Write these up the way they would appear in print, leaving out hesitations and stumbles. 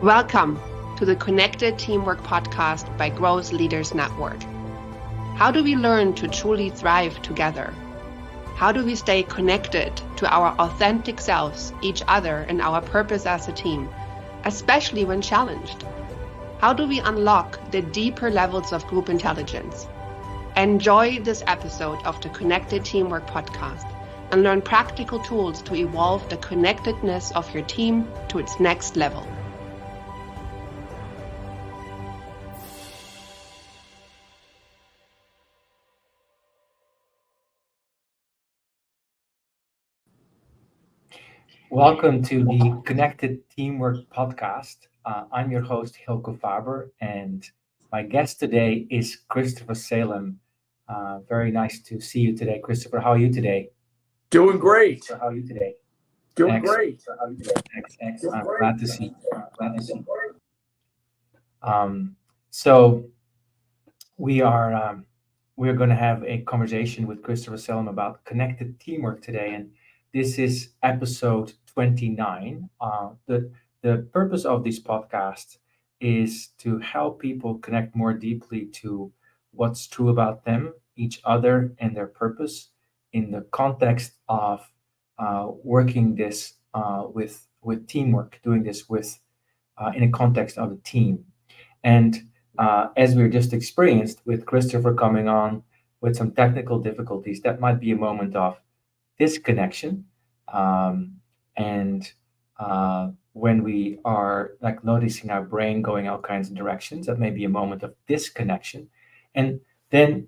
Welcome to the Connected Teamwork podcast by Growth Leaders Network. How do we learn to truly thrive together? How do we stay connected to our authentic selves, each other, and our purpose as a team, especially when challenged? How do we unlock the deeper levels of group intelligence? Enjoy this episode of the Connected Teamwork podcast and learn practical tools to evolve the connectedness of your team to its next level. Welcome to the Connected Teamwork podcast. I'm your host, Hilko Faber, and my guest today is Christopher Salem. Very nice to see you today, Christopher. How are you today? Doing great. How are you today? Doing Excellent. great. Excellent. I'm glad to see you. So we are going to have a conversation with Christopher Salem about connected teamwork today, and this is episode 29. The purpose of this podcast is to help people connect more deeply to what's true about them, each other, and their purpose in the context of working this with teamwork, doing this with in a context of a team. And as we just experienced with Christopher coming on with some technical difficulties, that might be a moment of disconnection. And when we are like noticing our brain going all kinds of directions, that may be a moment of disconnection. And then,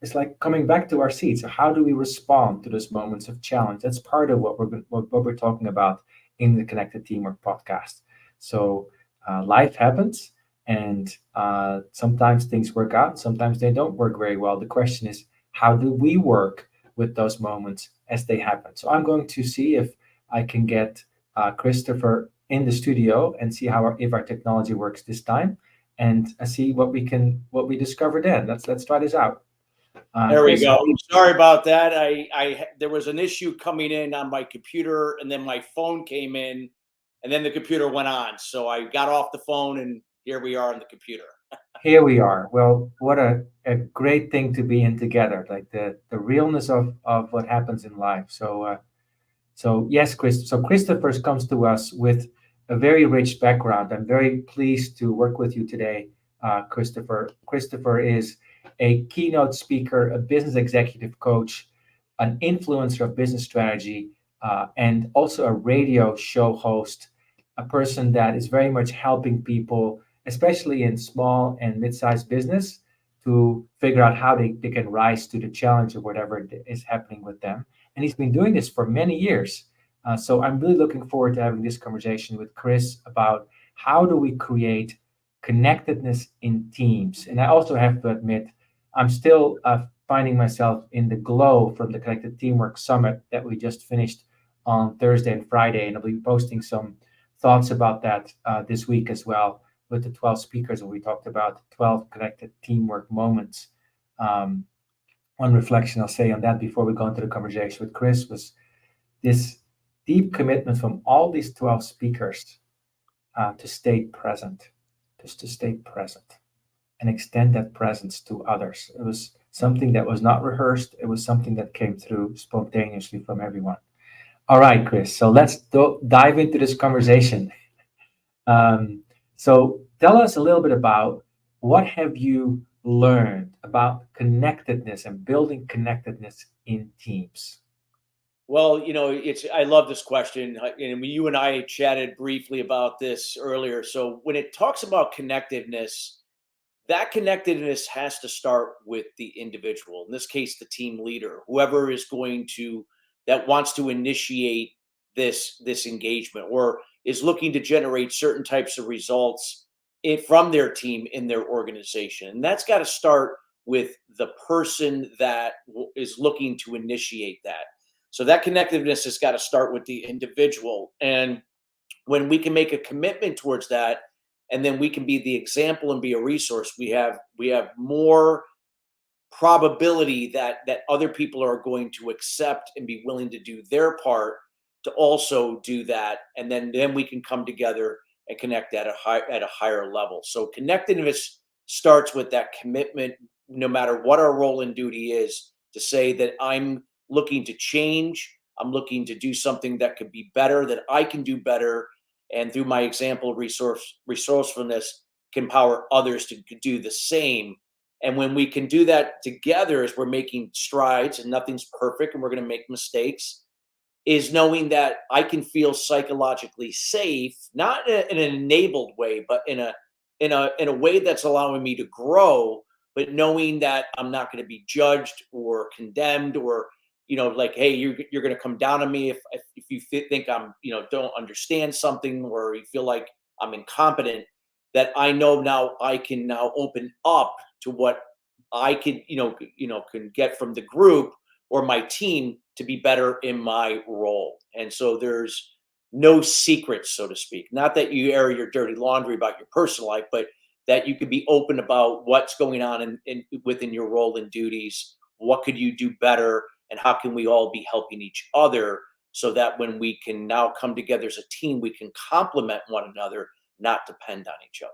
it's like coming back to our seats. So how do we respond to those moments of challenge? That's part of what we're talking about in the Connected Teamwork podcast. So life happens, and sometimes things work out, sometimes they don't work very well. The question is, how do we work with those moments as they happen? So I'm going to see if I can get Christopher in the studio and see if our technology works this time, and see what we discover then. Let's try this out. There we go. Sorry about that. I there was an issue coming in on my computer, and then my phone came in, and then the computer went on. So I got off the phone, and here we are on the computer. Here we are. Well, what a great thing to be in together, like the realness of what happens in life. So yes, Chris. So Christopher comes to us with a very rich background. I'm very pleased to work with you today, Christopher. Christopher is a keynote speaker, a business executive coach, an influencer of business strategy, and also a radio show host, a person that is very much helping people, especially in small and mid-sized business, to figure out how they can rise to the challenge of whatever is happening with them. And he's been doing this for many years. So I'm really looking forward to having this conversation with Chris about how do we create connectedness in teams. And I also have to admit, I'm still finding myself in the glow from the Connected Teamwork Summit that we just finished on Thursday and Friday. And I'll be posting some thoughts about that this week as well with the 12 speakers. And we talked about 12 connected teamwork moments. One reflection I'll say on that before we go into the conversation with Chris was this deep commitment from all these 12 speakers to stay present, just to stay present and extend that presence to others. It was something that was not rehearsed. It was something that came through spontaneously from everyone. All right, Chris. So let's dive into this conversation. So tell us a little bit about what have you learned about connectedness and building connectedness in teams? Well, I love this question. And you and I chatted briefly about this earlier. So when it talks about connectedness, that connectedness has to start with the individual, in this case, the team leader, whoever is that wants to initiate this engagement or is looking to generate certain types of results from their team in their organization. And that's got to start with the person that is looking to initiate that. So that connectiveness has got to start with the individual. And when we can make a commitment towards that, and then we can be the example and be a resource, we have more probability that other people are going to accept and be willing to do their part to also do that. And then we can come together and connect at a higher level. So connectedness starts with that commitment, no matter what our role and duty is, to say that I'm looking to change, I'm looking to do something that could be better, that I can do better, and through my example, resourcefulness can empower others to do the same. And when we can do that together, as we're making strides, and nothing's perfect, and we're going to make mistakes, is knowing that I can feel psychologically safe, not in an enabled way, but in a way that's allowing me to grow, but knowing that I'm not going to be judged or condemned, or like, hey, you're going to come down on me if you think I'm don't understand something, or you feel like I'm incompetent. That I know now I can now open up to what I could can get from the group or my team to be better in my role. And so there's no secrets, so to speak. Not that you air your dirty laundry about your personal life, but that you can be open about what's going on within your role and duties. What could you do better, and how can we all be helping each other, so that when we can now come together as a team, we can complement one another, not depend on each other.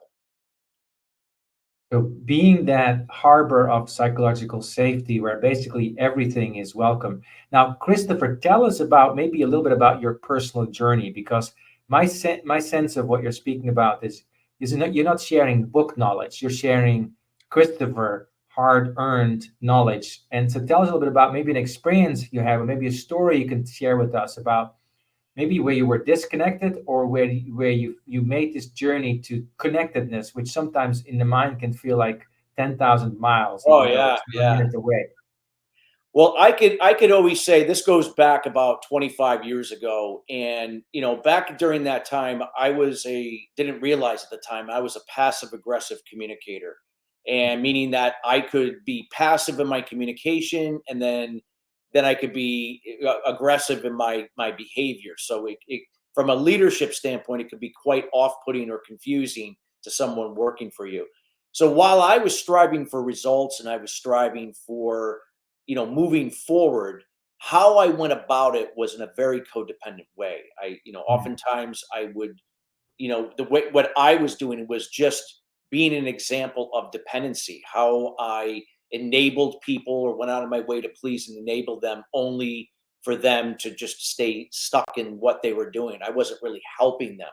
So being that harbor of psychological safety where basically everything is welcome. Now, Christopher, tell us about maybe a little bit about your personal journey, because my sense of what you're speaking about is not, you're not sharing book knowledge, you're sharing Christopher hard-earned knowledge. And so tell us a little bit about maybe an experience you have, or maybe a story you can share with us about maybe where you were disconnected, or where you made this journey to connectedness, which sometimes in the mind can feel like 10,000 miles, Oh even though yeah, it's a yeah. minute away. Well, I could always say this goes back about 25 years ago, and back during that time, didn't realize at the time I was a passive aggressive communicator, and meaning that I could be passive in my communication, and then I could be aggressive in my behavior. So from a leadership standpoint, it could be quite off-putting or confusing to someone working for you. So while I was striving for results, and I was striving for moving forward, how I went about it was in a very codependent way. Mm. Oftentimes I would, the way what I was doing was just being an example of dependency, how I enabled people or went out of my way to please and enable them, only for them to just stay stuck in what they were doing. I wasn't really helping them.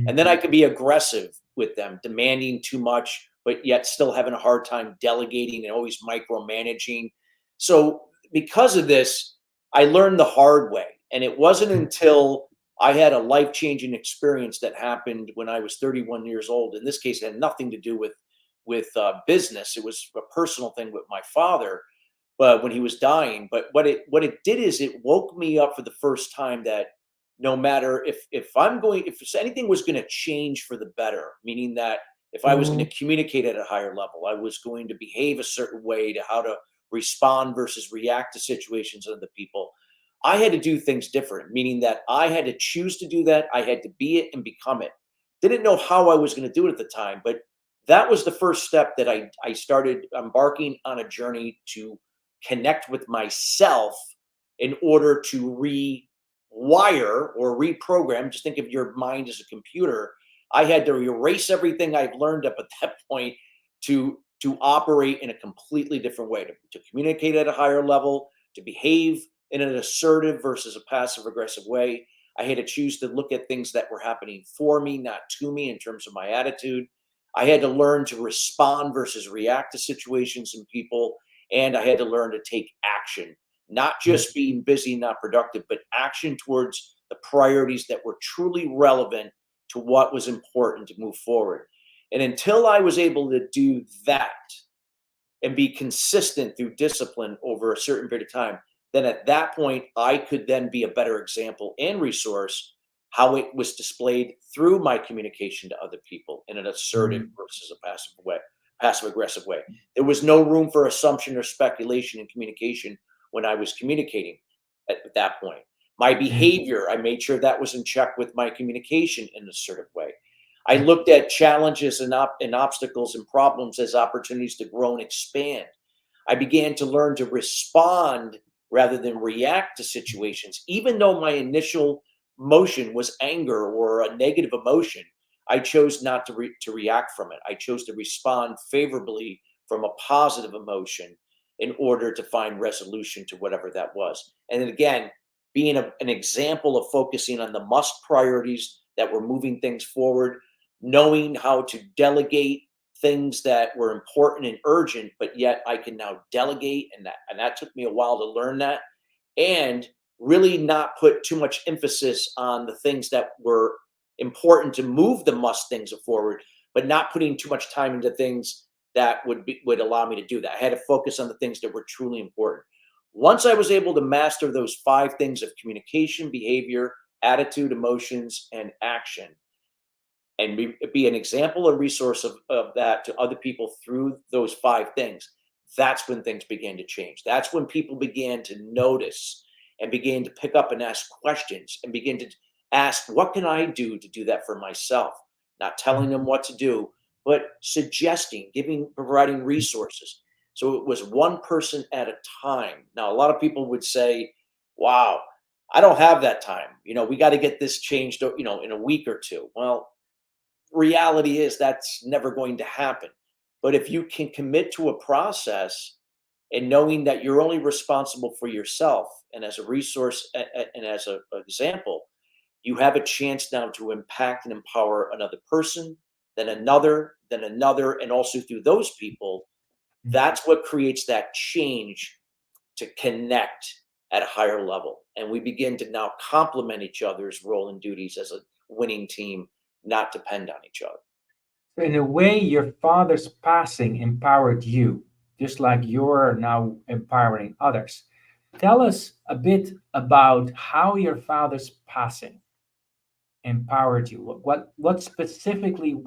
And then I Mhm. could be aggressive with them, demanding too much, but yet still having a hard time delegating and always micromanaging. So because of this, I learned the hard way. And it wasn't until I had a life-changing experience that happened when I was 31 years old. In this case, it had nothing to do with business. It was a personal thing with my father, but when he was dying. But what it did is it woke me up for the first time, that no matter if anything was going to change for the better, meaning that if I was going to communicate at a higher level, I was going to behave a certain way, to how to respond versus react to situations and the people, I had to do things different, meaning that I had to choose to do that. I had to be it and become it. Didn't know how I was going to do it at the time, but that was the first step, that I started embarking on a journey to connect with myself in order to rewire or reprogram. Just think of your mind as a computer. I had to erase everything I've learned up at that point to operate in a completely different way, to communicate at a higher level, to behave in an assertive versus a passive aggressive way. I had to choose to look at things that were happening for me, not to me, in terms of my attitude. I had to learn to respond versus react to situations and people. And I had to learn to take action, not just being busy, not productive, but action towards the priorities that were truly relevant to what was important to move forward. And until I was able to do that and be consistent through discipline over a certain period of time, then at that point, I could then be a better example and resource, how it was displayed through my communication to other people in an assertive Mhm. versus a passive aggressive way. There was no room for assumption or speculation in communication when I was communicating at that point. My behavior, I made sure that was in check with my communication in an assertive way. I looked at challenges and obstacles and problems as opportunities to grow and expand. I began to learn to respond rather than react to situations, even though my initial motion was anger or a negative emotion. I chose not to react from it. I chose to respond favorably from a positive emotion in order to find resolution to whatever that was. And then again, being an example of focusing on the must priorities that were moving things forward, knowing how to delegate things that were important and urgent, but yet I can now delegate, and that took me a while to learn that, and really not put too much emphasis on the things that were important to move the must things forward, but not putting too much time into things that would allow me to do that. I had to focus on the things that were truly important. Once I was able to master those 5 things of communication, behavior, attitude, emotions, and action, and be an example, a resource of that to other people through those 5 things, that's when things began to change. That's when people began to notice and began to pick up and ask questions and begin to ask, what can I do to do that for myself? Not telling them what to do, but suggesting, providing resources. So it was one person at a time. Now, a lot of people would say, wow, I don't have that time. We got to get this changed, in a week or two. Well, reality is that's never going to happen. But if you can commit to a process and knowing that you're only responsible for yourself, and as a resource and as an example, you have a chance now to impact and empower another person, then another, and also through those people, that's what creates that change to connect at a higher level. And we begin to now complement each other's role and duties as a winning team, not depend on each other. So in a way, your father's passing empowered you, just like you're now empowering others. Tell us a bit about how your father's passing empowered you. What specifically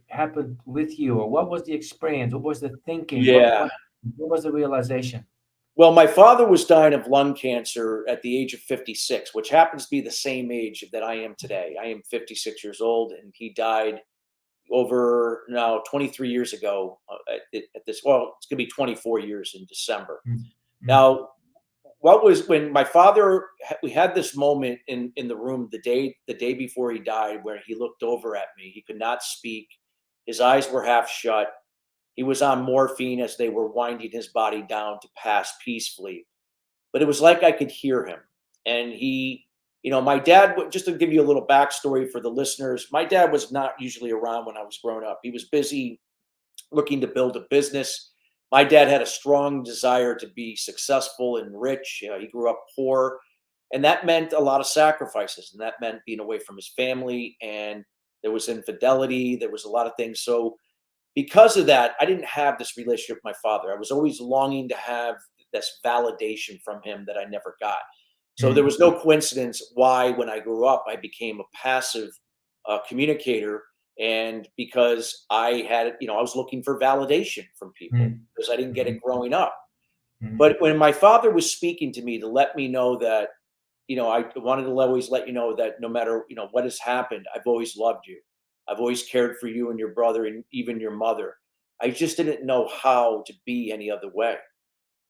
happened with you, or what was the experience? What was the thinking? Yeah. What was the realization? Well, my father was dying of lung cancer at the age of 56, which happens to be the same age that I am today. I am 56 years old, and he died over now 23 years ago at this. Well, it's going to be 24 years in December. Mm-hmm. Now, what was when my father, we had this moment in the room the day before he died, where he looked over at me. He could not speak. His eyes were half shut. He was on morphine as they were winding his body down to pass peacefully. But it was like I could hear him. And my dad, just to give you a little backstory for the listeners, my dad was not usually around when I was growing up. He was busy looking to build a business. My dad had a strong desire to be successful and rich. He grew up poor, and that meant a lot of sacrifices. And that meant being away from his family, and there was infidelity. There was a lot of things. So because of that, I didn't have this relationship with my father. I was always longing to have this validation from him that I never got. So there was no coincidence why, when I grew up, I became a passive communicator. And because I was looking for validation from people because I didn't get it growing up. But when my father was speaking to me to let me know that, I wanted to always let you know that no matter, what has happened, I've always loved you. I've always cared for you and your brother and even your mother. I just didn't know how to be any other way.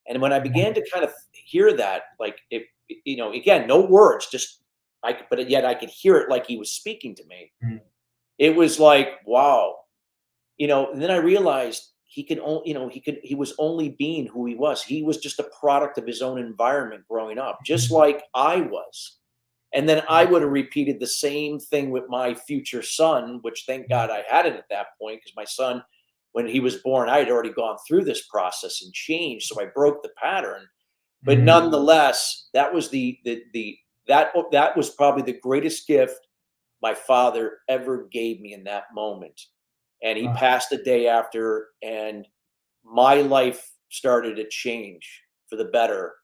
And when I began to kind of hear that, like, again, no words, but yet I could hear it like he was speaking to me. It was like, wow, and then I realized he was only being who he was. He was just a product of his own environment growing up, just like I was. And then I would have repeated the same thing with my future son, which thank God I had it at that point, because my son, when he was born, I had already gone through this process and changed. So I broke the pattern. But nonetheless, that was that was probably the greatest gift my father ever gave me in that moment. And he passed the day after, and my life started to change for the better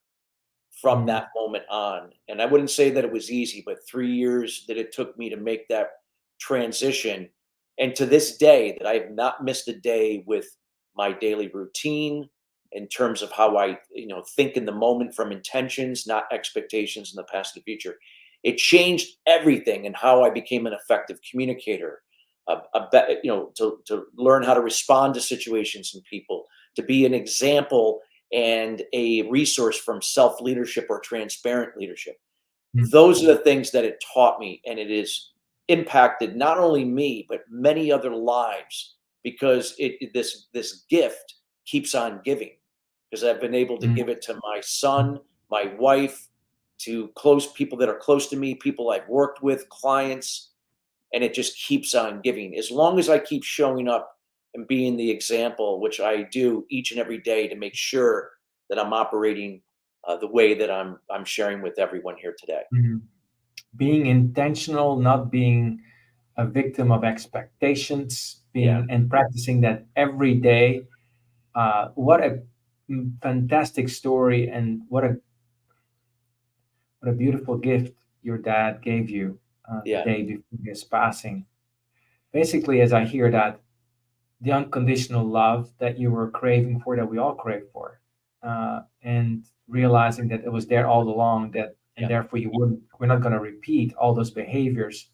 from that moment on. And I wouldn't say that it was easy, but 3 years that it took me to make that transition. And to this day, that I have not missed a day with my daily routine in terms of how I, think in the moment from intentions, not expectations in the past and the future. It changed everything and how I became an effective communicator, to learn how to respond to situations and people, to be an example and a resource from self-leadership or transparent leadership. Those are the things that it taught me, and it is impacted not only me, but many other lives, because this gift keeps on giving, because I've been able to Mm. give it to my son, my wife, to close people that are close to me, people I've worked with, clients, and it just keeps on giving. As long as I keep showing up and being the example, which I do each and every day, to make sure that I'm operating the way that I'm sharing with everyone here today. Mhm. Being intentional, not being a victim of expectations, Yeah, being and practicing that every day. What a fantastic story, and what a beautiful gift your dad gave you the yeah. day before his passing. Basically, as I hear that, the unconditional love that you were craving for, that we all crave for, and realizing that it was there all along, that and Yeah. therefore we're not going to repeat all those behaviors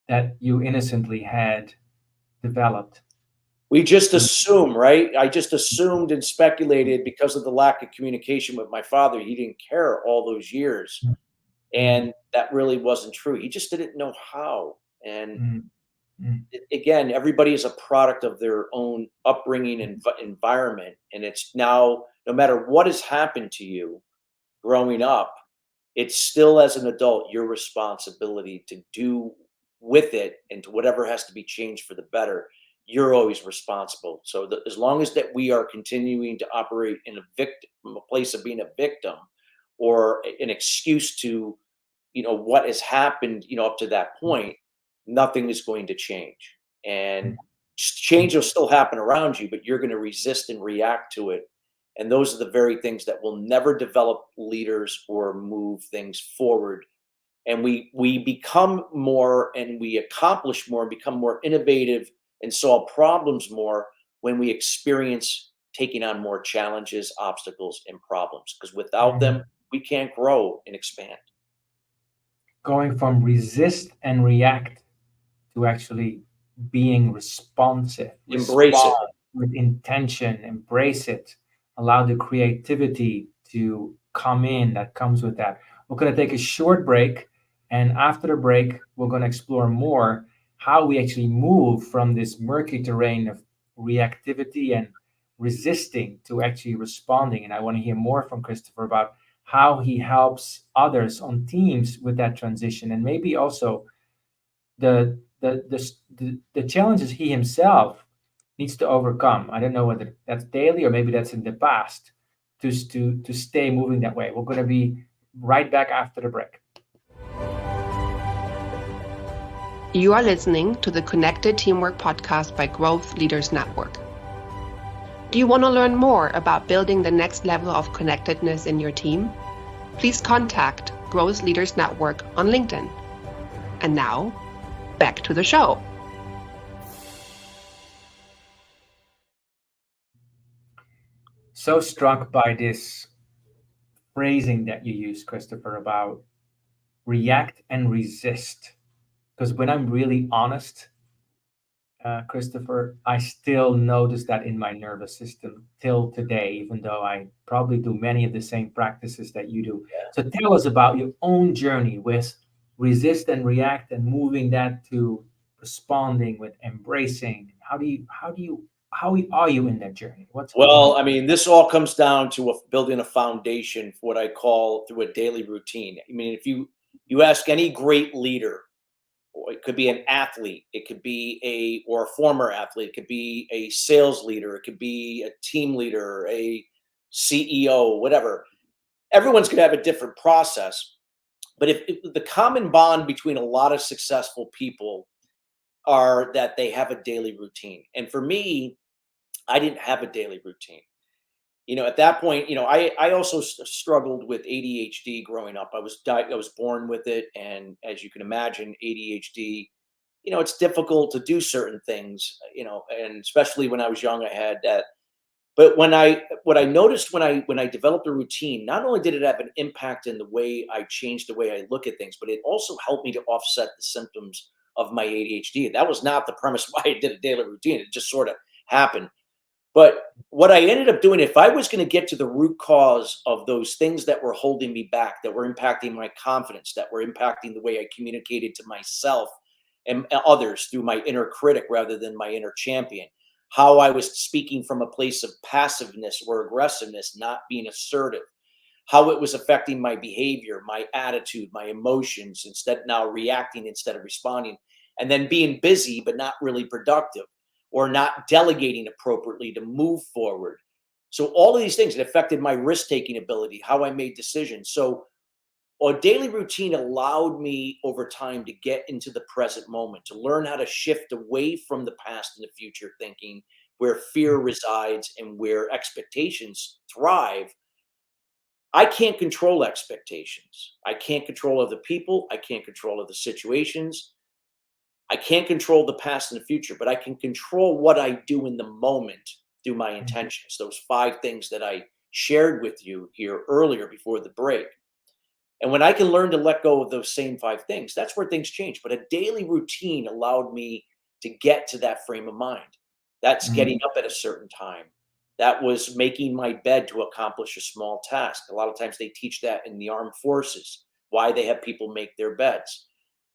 that you innocently had developed. We just To, assume, right? I just assumed and speculated because of the lack of communication with my father. He didn't care all those years. Mm, And that really wasn't true. He just didn't know how. And mm, mm, again, everybody is a product of their own upbringing and environment. And it's now, no matter what has happened to you growing up, it's still, as an adult, your responsibility to do with it, and to whatever has to be changed for the better. You're always responsible. So as long as that we are continuing to operate in a place of being a victim, or an excuse to, what has happened, up to that point, nothing is going to change. And change will still happen around you, but you're going to resist and react to it. And those are the very things that will never develop leaders or move things forward. And we become more, and we accomplish more, and become more innovative and solve problems more when we experience taking on more challenges, obstacles, and problems. Because without mm. them, we can't grow and expand. Going from resist and react to actually being responsive, Embrace it. respond with intention, embrace it, allow the creativity to come in that comes with that. We're going to take a short break. And after the break, we're going to explore more how we actually move from this murky terrain of reactivity and resisting to actually responding. And I want to hear more from Christopher about how he helps others on teams with that transition, and maybe also the challenges he himself needs to overcome. I don't know whether that's daily or maybe that's in the past, to stay moving that way. We're going to be right back after the break. You are listening to the Connected Teamwork podcast by Growth Leaders Network. Do you want to learn more about building the next level of connectedness in your team? Please contact Growth Leaders Network on LinkedIn. And now, back to the show. So struck by this phrasing that you use, Christopher, about react and resist. Because when I'm really honest, Christopher, I still notice that in my nervous system till today, even though I probably do many of the same practices that you do. So tell us about your own journey with resist and react, and moving that to responding with embracing. How are you in that journey? What's going Well, on? I mean, this all comes down to building a foundation for what I call through a daily routine. I mean, if you ask any great leader, or it could be an athlete, it could be or a former athlete, it could be a sales leader, it could be a team leader, a CEO, whatever. Everyone's going to have a different process. But if the common bond between a lot of successful people are that they have a daily routine. And for me, I didn't have a daily routine. At that point, I also struggled with ADHD growing up. I was born with it, and as you can imagine, ADHD, it's difficult to do certain things, and especially when I was young, I had that. But what I noticed when I developed a routine, not only did it have an impact in the way I changed the way I look at things, but it also helped me to offset the symptoms of my ADHD. That was not the premise why I did a daily routine. It just sort of happened. But what I ended up doing, if I was going to get to the root cause of those things that were holding me back, that were impacting my confidence, that were impacting the way I communicated to myself and others through my inner critic rather than my inner champion. How I was speaking from a place of passiveness or aggressiveness, not being assertive. How it was affecting my behavior, my attitude, my emotions, instead now reacting instead of responding, and then being busy but not really productive, or not delegating appropriately to move forward. So all of these things, it affected my risk taking ability, how I made decisions. So a daily routine allowed me over time to get into the present moment, to learn how to shift away from the past and the future thinking, where fear resides and where expectations thrive. I can't control expectations. I can't control other people. I can't control other situations. I can't control the past and the future, but I can control what I do in the moment through my intentions. Those 5 things that I shared with you here earlier before the break. And when I can learn to let go of those same 5 things, that's where things change. But a daily routine allowed me to get to that frame of mind. That's getting up at a certain time. That was making my bed to accomplish a small task. A lot of times they teach that in the armed forces, why they have people make their beds.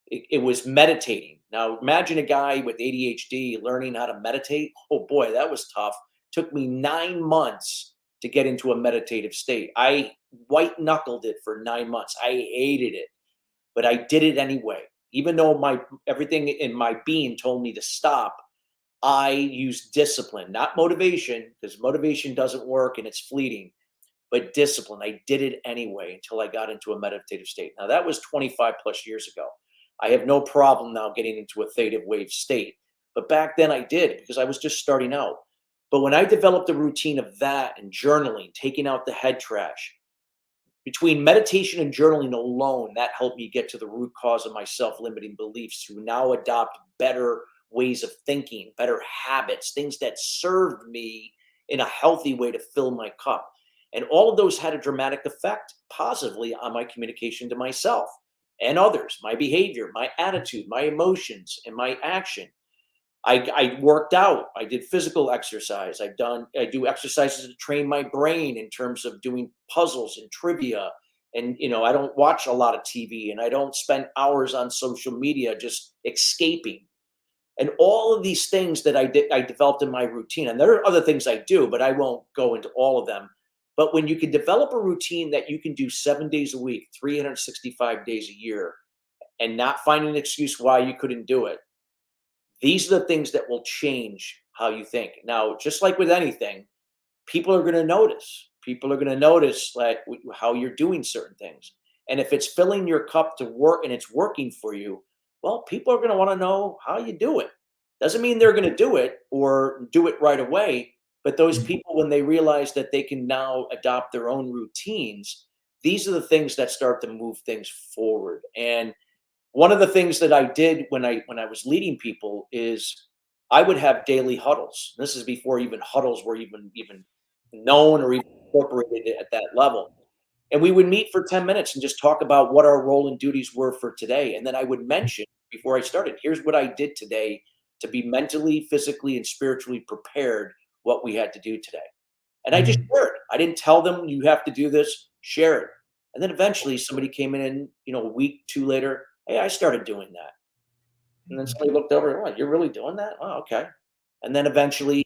It was meditating. Now, imagine a guy with ADHD learning how to meditate. Oh boy, that was tough. Took me 9 months to get into a meditative state. I white knuckled it for 9 months. I hated it, but I did it anyway. Even though my everything in my being told me to stop, I used discipline, not motivation, because motivation doesn't work and it's fleeting, but discipline. I did it anyway until I got into a meditative state. Now, that was 25 plus years ago. I have no problem now getting into a theta wave state. But back then I did because I was just starting out. But when I developed a routine of that and journaling, taking out the head trash, between meditation and journaling alone, that helped me get to the root cause of my self-limiting beliefs to now adopt better ways of thinking, better habits, things that served me in a healthy way to fill my cup. And all of those had a dramatic effect positively on my communication to myself and others, my behavior, my attitude, my emotions, and my action. I worked out. I did physical exercise. I do exercises to train my brain in terms of doing puzzles and trivia. And I don't watch a lot of TV and I don't spend hours on social media just escaping. And all of these things that I developed in my routine. And there are other things I do, but I won't go into all of them. But when you can develop a routine that you can do 7 days a week, 365 days a year, and not find an excuse why you couldn't do it, these are the things that will change how you think. Now, just like with anything, people are going to notice. People are going to notice like how you're doing certain things. And if it's filling your cup to work and it's working for you, well, people are going to want to know how you do it. Doesn't mean they're going to do it or do it right away. But those people, when they realize that they can now adopt their own routines, these are the things that start to move things forward. And one of the things that I did when I was leading people is I would have daily huddles. This is before even huddles were even known or even incorporated at that level. And we would meet for 10 minutes and just talk about what our role and duties were for today. And then I would mention before I started, here's what I did today to be mentally, physically, and spiritually prepared what we had to do today. And I just shared. I didn't tell them you have to do this, share it. And then eventually somebody came in, a week, 2 later, hey, I started doing that. And then somebody looked over, oh, you're really doing that? Oh, okay. And then eventually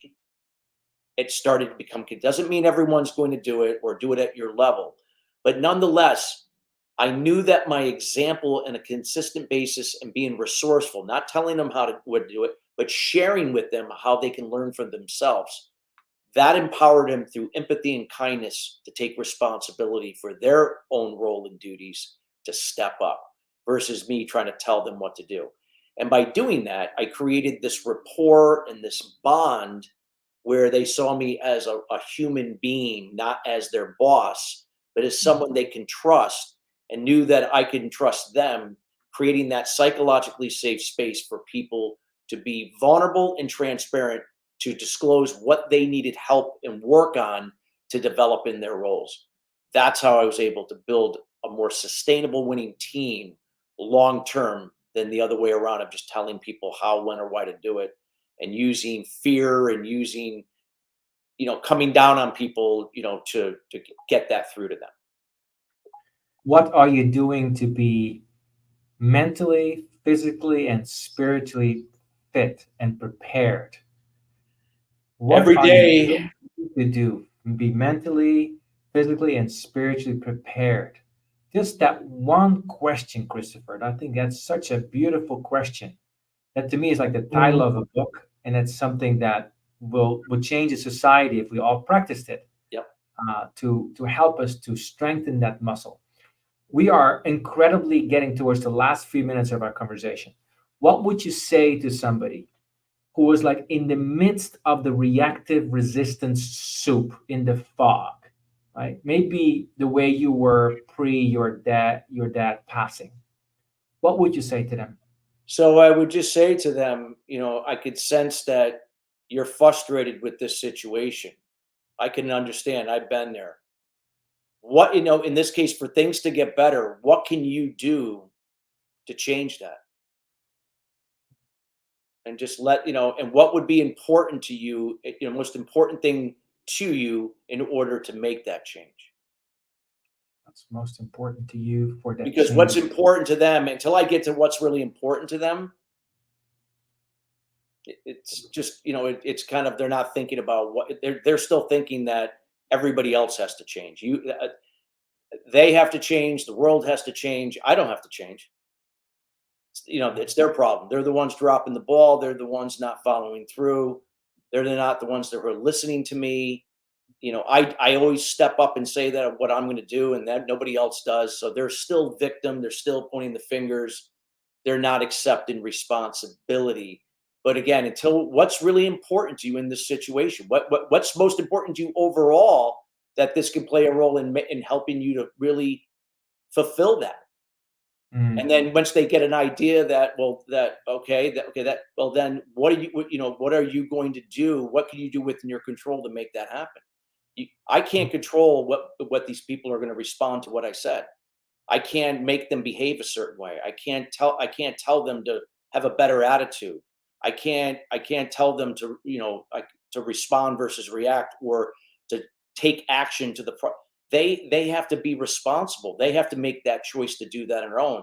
it started to become, it doesn't mean everyone's going to do it or do it at your level. But nonetheless, I knew that my example on a consistent basis and being resourceful, not telling them how to do it, but sharing with them how they can learn for themselves, that empowered them through empathy and kindness to take responsibility for their own role and duties to step up versus me trying to tell them what to do. And by doing that, I created this rapport and this bond where they saw me as a human being, not as their boss, but as someone they can trust, and knew that I can trust them, creating that psychologically safe space for people to be vulnerable and transparent, to disclose what they needed help and work on to develop in their roles. That's how I was able to build a more sustainable winning team long term than the other way around of just telling people how, when, or why to do it, and using fear and using, coming down on people, to get that through to them. What are you doing to be mentally, physically and spiritually fit and prepared? What Every are you day. willing to do? Be mentally, physically, and spiritually prepared. Just that one question, Christopher. And I think that's such a beautiful question. That to me is like the title of a book, and it's something that will change the society if we all practiced it Yep. to help us to strengthen that muscle. We are incredibly getting towards the last few minutes of our conversation. What would you say to somebody who was like in the midst of the reactive resistance soup in the fog, right? Maybe the way you were pre your dad passing. What would you say to them? So I would just say to them, I could sense that you're frustrated with this situation. I can understand. I've been there. What, in this case, for things to get better, what can you do to change that? And just and what would be important to you, most important thing to you in order to make that change? What's most important to you for that Because what's change? important to them, until I get to what's really important to them, it's just, it's kind of, they're not thinking about what they're still thinking that everybody else has to change. They have to change. The world has to change. I don't have to change. It's their problem. They're the ones dropping the ball. They're the ones not following through. They're not the ones that are listening to me. I always step up and say that what I'm going to do, and that nobody else does. So they're still victim. They're still pointing the fingers. They're not accepting responsibility. But again, until what's really important to you in this situation, what's most important to you overall, that this can play a role in helping you to really fulfill that. Mm. And then once they get an idea that, well, well, then what are you going to do? What can you do within your control to make that happen? I can't control what these people are going to respond to what I said. I can't make them behave a certain way. I can't tell them to have a better attitude. I can't tell them to, to respond versus react, or to take action to they have to be responsible. They have to make that choice to do that on their own.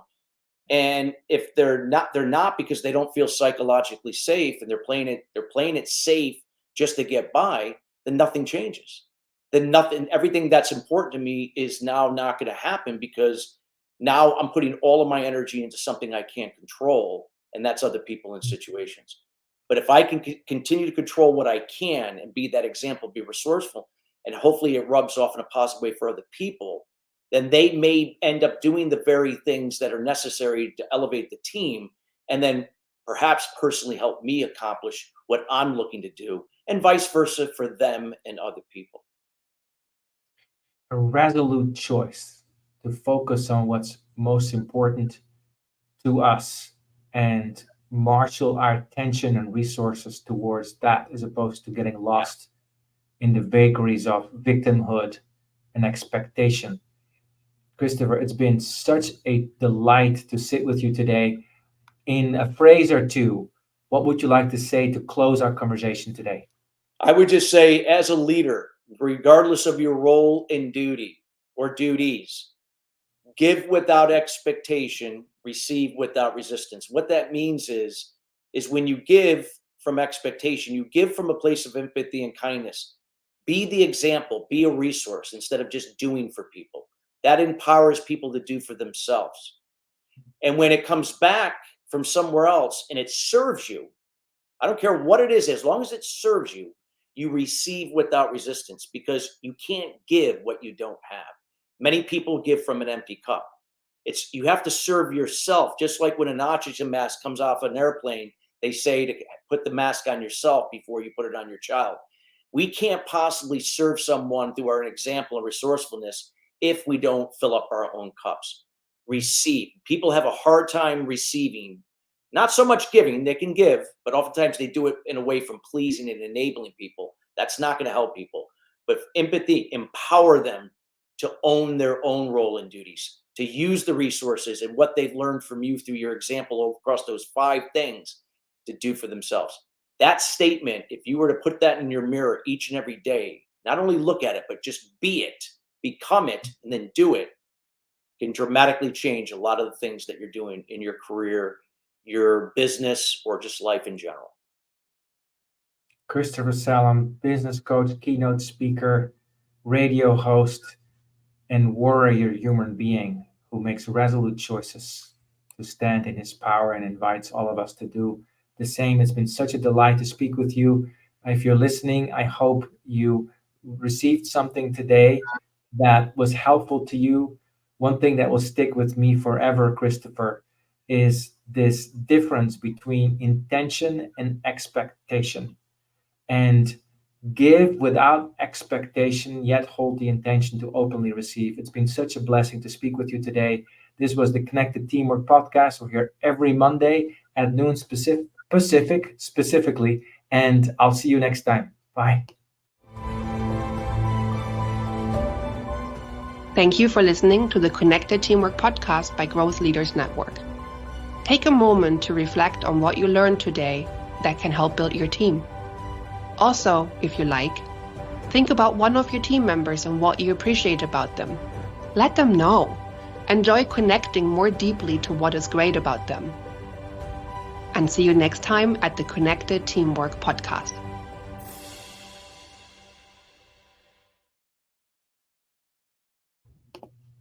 And if they're not because they don't feel psychologically safe, and they're playing it safe just to get by, then nothing changes. Then everything that's important to me is now not going to happen, because now I'm putting all of my energy into something I can't control, and that's other people and situations. But if I can continue to control what I can and be that example, be resourceful, and hopefully it rubs off in a positive way for other people, then they may end up doing the very things that are necessary to elevate the team, and then perhaps personally help me accomplish what I'm looking to do, and vice versa for them and other people. A resolute choice to focus on what's most important to us and marshal our attention and resources towards that, as opposed to getting lost in the vagaries of victimhood and expectation. Christopher, it's been such a delight to sit with you today. In a phrase or two, what would you like to say to close our conversation today? I would just say, as a leader, regardless of your role and duty or duties, give without expectation, receive without resistance. What that means is when you give from expectation, you give from a place of empathy and kindness. Be the example, be a resource instead of just doing for people. That empowers people to do for themselves. And when it comes back from somewhere else and it serves you, I don't care what it is, as long as it serves you, you receive without resistance, because you can't give what you don't have. Many people give from an empty cup. You have to serve yourself, just like when an oxygen mask comes off an airplane, they say to put the mask on yourself before you put it on your child. We can't possibly serve someone through our example of resourcefulness if we don't fill up our own cups. Receive. People have a hard time receiving, not so much giving. They can give, but oftentimes they do it in a way from pleasing and enabling people. That's not going to help people. But empathy, empower them to own their own role and duties, to use the resources and what they've learned from you through your example across those 5 things to do for themselves. That statement, if you were to put that in your mirror each and every day, not only look at it, but just be it, become it, and then do it, can dramatically change a lot of the things that you're doing in your career your business, or just life in general? Christopher Salem, business coach, keynote speaker, radio host, and warrior human being who makes resolute choices to stand in his power and invites all of us to do the same. It's been such a delight to speak with you. If you're listening, I hope you received something today that was helpful to you. One thing that will stick with me forever, Christopher, is this difference between intention and expectation. And give without expectation, yet hold the intention to openly receive. It's been such a blessing to speak with you today. This was the Connected Teamwork Podcast. We're here every Monday at noon Pacific specifically, and I'll see you next time. Bye. Thank you for listening to the Connected Teamwork Podcast by Growth Leaders Network. Take a moment to reflect on what you learned today that can help build your team. Also, if you like, think about one of your team members and what you appreciate about them. Let them know. Enjoy connecting more deeply to what is great about them. And see you next time at the Connected Teamwork Podcast.